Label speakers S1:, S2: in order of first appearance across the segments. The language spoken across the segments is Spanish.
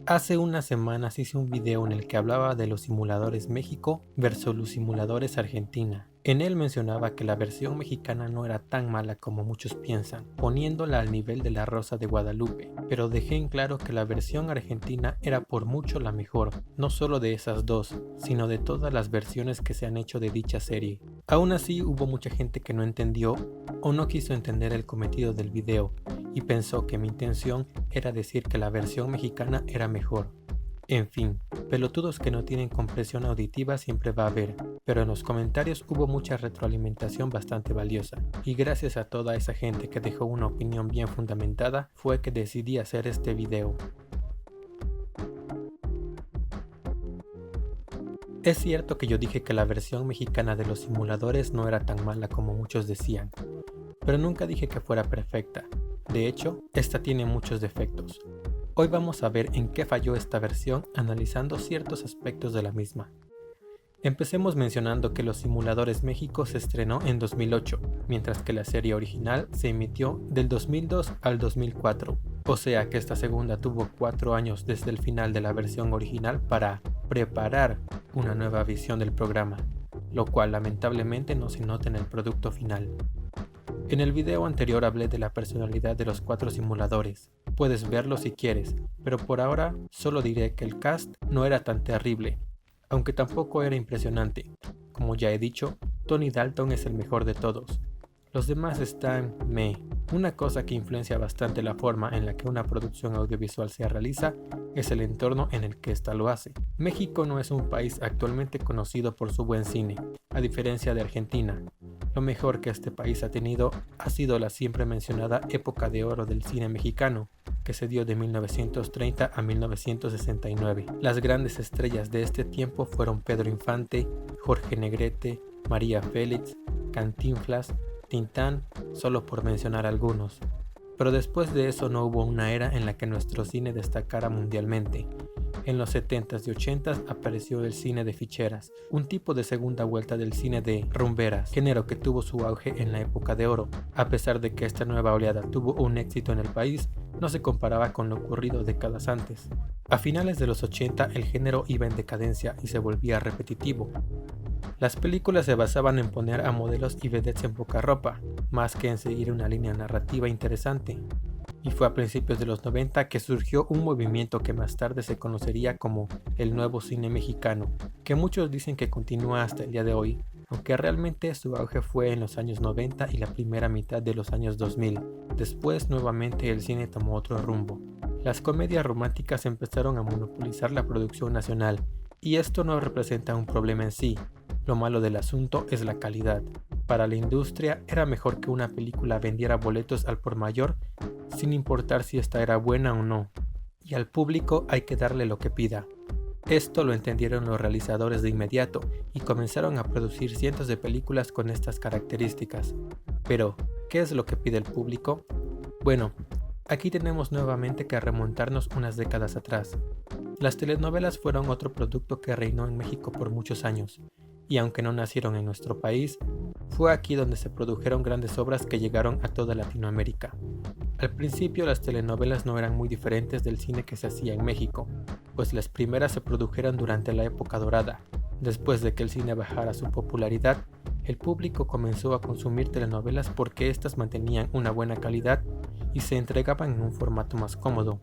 S1: Hace unas semanas hice un video en el que hablaba de los simuladores México versus los simuladores Argentina. En él mencionaba que la versión mexicana no era tan mala como muchos piensan, poniéndola al nivel de La Rosa de Guadalupe, pero dejé en claro que la versión argentina era por mucho la mejor, no solo de esas dos, sino de todas las versiones que se han hecho de dicha serie. Aún así hubo mucha gente que no entendió o no quiso entender el cometido del video y pensó que mi intención era decir que la versión mexicana era mejor. En fin, pelotudos que no tienen comprensión auditiva siempre va a haber, pero en los comentarios hubo mucha retroalimentación bastante valiosa, y gracias a toda esa gente que dejó una opinión bien fundamentada fue que decidí hacer este video. Es cierto que yo dije que la versión mexicana de los simuladores no era tan mala como muchos decían, pero nunca dije que fuera perfecta. De hecho, esta tiene muchos defectos. Hoy vamos a ver en qué falló esta versión analizando ciertos aspectos de la misma. Empecemos mencionando que Los Simuladores México se estrenó en 2008, mientras que la serie original se emitió del 2002 al 2004, o sea que esta segunda tuvo 4 años desde el final de la versión original para preparar una nueva visión del programa, lo cual lamentablemente no se nota en el producto final. En el video anterior hablé de la personalidad de los 4 simuladores. Puedes verlo si quieres, pero por ahora solo diré que el cast no era tan terrible, aunque tampoco era impresionante. Como ya he dicho, Tony Dalton es el mejor de todos. Los demás están meh. Una cosa que influencia bastante la forma en la que una producción audiovisual se realiza es el entorno en el que ésta lo hace. México no es un país actualmente conocido por su buen cine, a diferencia de Argentina. Lo mejor que este país ha tenido ha sido la siempre mencionada época de oro del cine mexicano, que se dio de 1930 a 1969. Las grandes estrellas de este tiempo fueron Pedro Infante, Jorge Negrete, María Félix, Cantinflas, Tintán, solo por mencionar algunos. Pero después de eso no hubo una era en la que nuestro cine destacara mundialmente. En los 70s y 80s apareció el cine de ficheras, un tipo de segunda vuelta del cine de rumberas, género que tuvo su auge en la época de oro. A pesar de que esta nueva oleada tuvo un éxito en el país, no se comparaba con lo ocurrido décadas antes. A finales de los 80 el género iba en decadencia y se volvía repetitivo. Las películas se basaban en poner a modelos y vedettes en poca ropa, más que en seguir una línea narrativa interesante. Y fue a principios de los 90 que surgió un movimiento que más tarde se conocería como el nuevo cine mexicano, que muchos dicen que continúa hasta el día de hoy, aunque realmente su auge fue en los años 90 y la primera mitad de los años 2000. Después nuevamente el cine tomó otro rumbo. Las comedias románticas empezaron a monopolizar la producción nacional, y esto no representa un problema en sí. Lo malo del asunto es la calidad. Para la industria era mejor que una película vendiera boletos al por mayor sin importar si esta era buena o no, y al público hay que darle lo que pida. Esto lo entendieron los realizadores de inmediato y comenzaron a producir cientos de películas con estas características. Pero, ¿qué es lo que pide el público? Bueno, aquí tenemos nuevamente que remontarnos unas décadas atrás. Las telenovelas fueron otro producto que reinó en México por muchos años, y aunque no nacieron en nuestro país, fue aquí donde se produjeron grandes obras que llegaron a toda Latinoamérica. Al principio las telenovelas no eran muy diferentes del cine que se hacía en México, pues las primeras se produjeron durante la época dorada. Después de que el cine bajara su popularidad, el público comenzó a consumir telenovelas porque éstas mantenían una buena calidad y se entregaban en un formato más cómodo.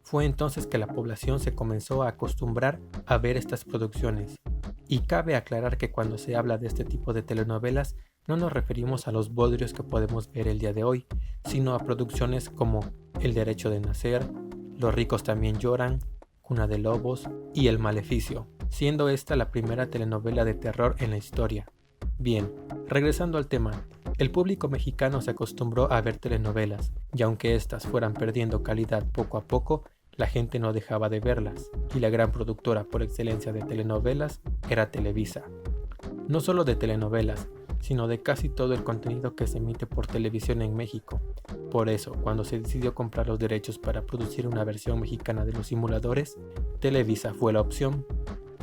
S1: Fue entonces que la población se comenzó a acostumbrar a ver estas producciones. Y cabe aclarar que cuando se habla de este tipo de telenovelas, no nos referimos a los bodrios que podemos ver el día de hoy, sino a producciones como El Derecho de Nacer, Los Ricos También Lloran, Cuna de Lobos y El Maleficio, siendo esta la primera telenovela de terror en la historia. Bien, regresando al tema, el público mexicano se acostumbró a ver telenovelas, y aunque éstas fueran perdiendo calidad poco a poco, la gente no dejaba de verlas, y la gran productora por excelencia de telenovelas era Televisa. No solo de telenovelas, sino de casi todo el contenido que se emite por televisión en México. Por eso, cuando se decidió comprar los derechos para producir una versión mexicana de Los Simuladores, Televisa fue la opción.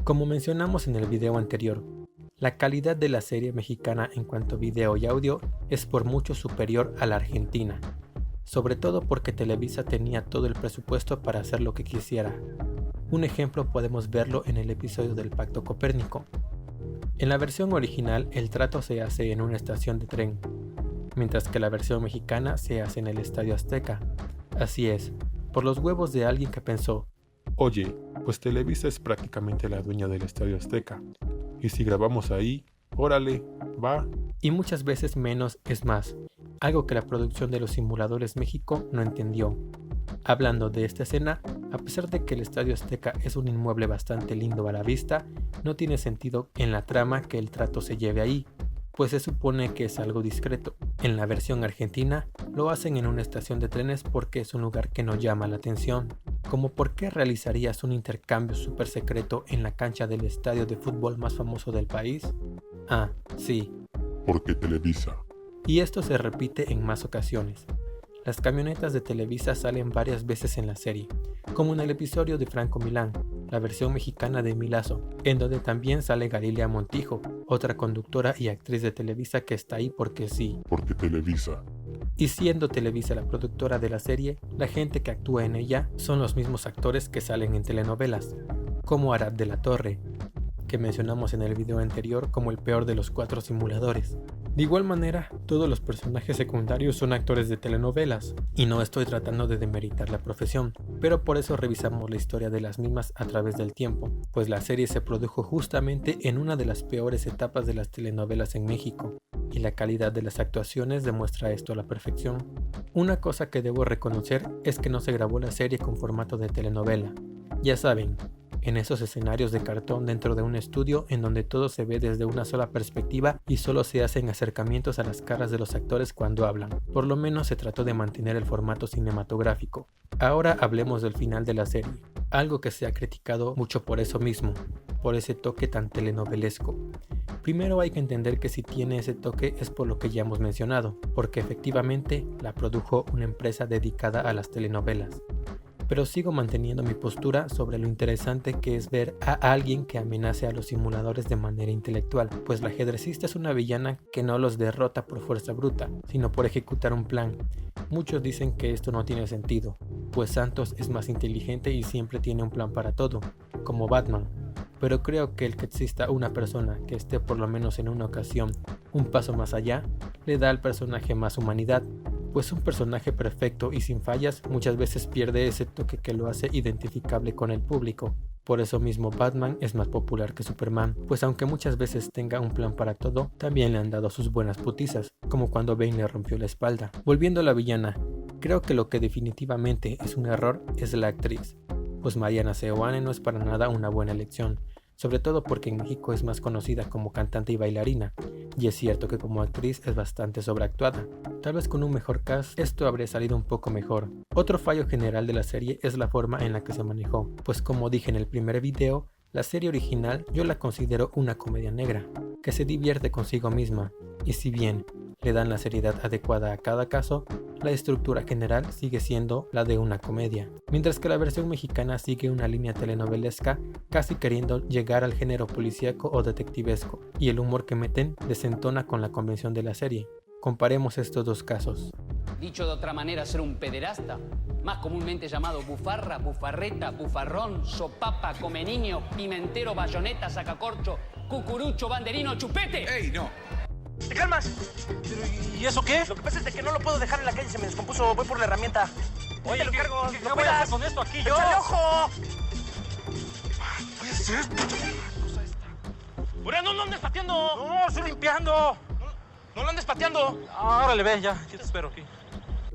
S1: Como mencionamos en el video anterior, la calidad de la serie mexicana en cuanto a video y audio es por mucho superior a la argentina, sobre todo porque Televisa tenía todo el presupuesto para hacer lo que quisiera. Un ejemplo podemos verlo en el episodio del Pacto Copérnico. En la versión original el trato se hace en una estación de tren, mientras que la versión mexicana se hace en el Estadio Azteca. Así es, por los huevos de alguien que pensó:
S2: oye, pues Televisa es prácticamente la dueña del Estadio Azteca, y si grabamos ahí, órale, va.
S1: Y muchas veces menos es más, algo que la producción de Los Simuladores México no entendió. Hablando de esta escena, a pesar de que el Estadio Azteca es un inmueble bastante lindo a la vista, no tiene sentido en la trama que el trato se lleve ahí, pues se supone que es algo discreto. En la versión argentina lo hacen en una estación de trenes porque es un lugar que no llama la atención. Como por qué realizarías un intercambio súper secreto en la cancha del estadio de fútbol más famoso del país? Ah, sí.
S2: Porque Televisa.
S1: Y esto se repite en más ocasiones. Las camionetas de Televisa salen varias veces en la serie, como en el episodio de Franco Milán, la versión mexicana de Milazo, en donde también sale Galilea Montijo, otra conductora y actriz de Televisa que está ahí porque sí.
S2: Porque Televisa.
S1: Y siendo Televisa la productora de la serie, la gente que actúa en ella son los mismos actores que salen en telenovelas, como Arad de la Torre, que mencionamos en el video anterior como el peor de los 4 simuladores. De igual manera, todos los personajes secundarios son actores de telenovelas, y no estoy tratando de demeritar la profesión, pero por eso revisamos la historia de las mismas a través del tiempo, pues la serie se produjo justamente en una de las peores etapas de las telenovelas en México, y la calidad de las actuaciones demuestra esto a la perfección. Una cosa que debo reconocer es que no se grabó la serie con formato de telenovela. Ya saben, en esos escenarios de cartón dentro de un estudio en donde todo se ve desde una sola perspectiva y solo se hacen acercamientos a las caras de los actores cuando hablan. Por lo menos se trató de mantener el formato cinematográfico. Ahora hablemos del final de la serie, algo que se ha criticado mucho por eso mismo, por ese toque tan telenovelesco. Primero hay que entender que si tiene ese toque es por lo que ya hemos mencionado, porque efectivamente la produjo una empresa dedicada a las telenovelas. Pero sigo manteniendo mi postura sobre lo interesante que es ver a alguien que amenace a los simuladores de manera intelectual, pues la ajedrecista es una villana que no los derrota por fuerza bruta, sino por ejecutar un plan. Muchos dicen que esto no tiene sentido, pues Santos es más inteligente y siempre tiene un plan para todo, como Batman. Pero creo que el que exista una persona que esté por lo menos en una ocasión un paso más allá, le da al personaje más humanidad, pues un personaje perfecto y sin fallas muchas veces pierde ese toque que lo hace identificable con el público. Por eso mismo Batman es más popular que Superman, pues aunque muchas veces tenga un plan para todo, también le han dado sus buenas putizas, como cuando Bane le rompió la espalda. Volviendo a la villana, creo que lo que definitivamente es un error es la actriz, pues Mariana Seoane no es para nada una buena elección, sobre todo porque en México es más conocida como cantante y bailarina, y es cierto que como actriz es bastante sobreactuada. Tal vez con un mejor cast esto habría salido un poco mejor. Otro fallo general de la serie es la forma en la que se manejó, pues como dije en el primer video, la serie original yo la considero una comedia negra, que se divierte consigo misma, y si bien le dan la seriedad adecuada a cada caso, la estructura general sigue siendo la de una comedia, mientras que la versión mexicana sigue una línea telenovelesca casi queriendo llegar al género policíaco o detectivesco, y el humor que meten desentona con la convención de la serie. Comparemos estos dos casos.
S3: Dicho de otra manera, ser un pederasta, más comúnmente llamado bufarra, bufarreta, bufarrón, sopapa, come niño, pimentero, bayoneta, sacacorcho, cucurucho, banderino, chupete.
S4: ¡Ey, no!
S5: ¿Te calmas?
S4: ¿Y eso qué?
S5: Lo que pasa es de que no lo puedo dejar en la calle, se me descompuso. Voy por la herramienta.
S4: Oye,
S5: te lo cargo.
S4: ¿qué
S5: ¿No
S4: voy a hacer
S5: cuidas?
S4: con esto aquí yo?
S5: ¡Échale ojo!
S4: ¿Puede ser?
S5: ¡Ura, no andes pateando! ¡No, estoy limpiando! No lo andes pateando.
S4: Ah, órale, ve, ya te espero aquí.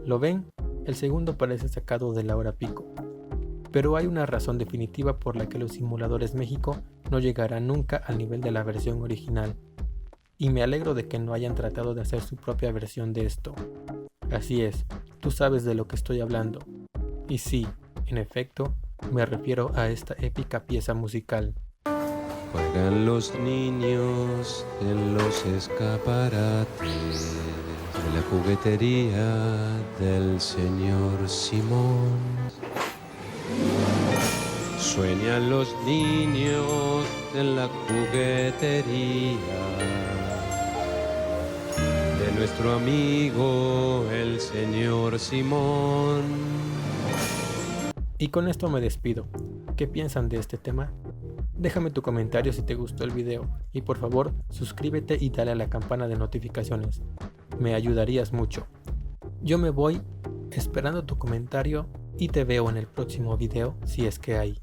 S1: ¿Lo ven? El segundo parece sacado de la hora pico. Pero hay una razón definitiva por la que los simuladores México no llegarán nunca al nivel de la versión original. Y me alegro de que no hayan tratado de hacer su propia versión de esto. Así es, tú sabes de lo que estoy hablando. Y sí, en efecto, me refiero a esta épica pieza musical.
S6: Juegan los niños en los escaparates de la juguetería del señor Simón. Sueñan los niños en la juguetería de nuestro amigo el señor Simón.
S1: Y con esto me despido. ¿Qué piensan de este tema? Déjame tu comentario si te gustó el video y por favor suscríbete y dale a la campana de notificaciones. Me ayudarías mucho. Yo me voy esperando tu comentario y te veo en el próximo video si es que hay.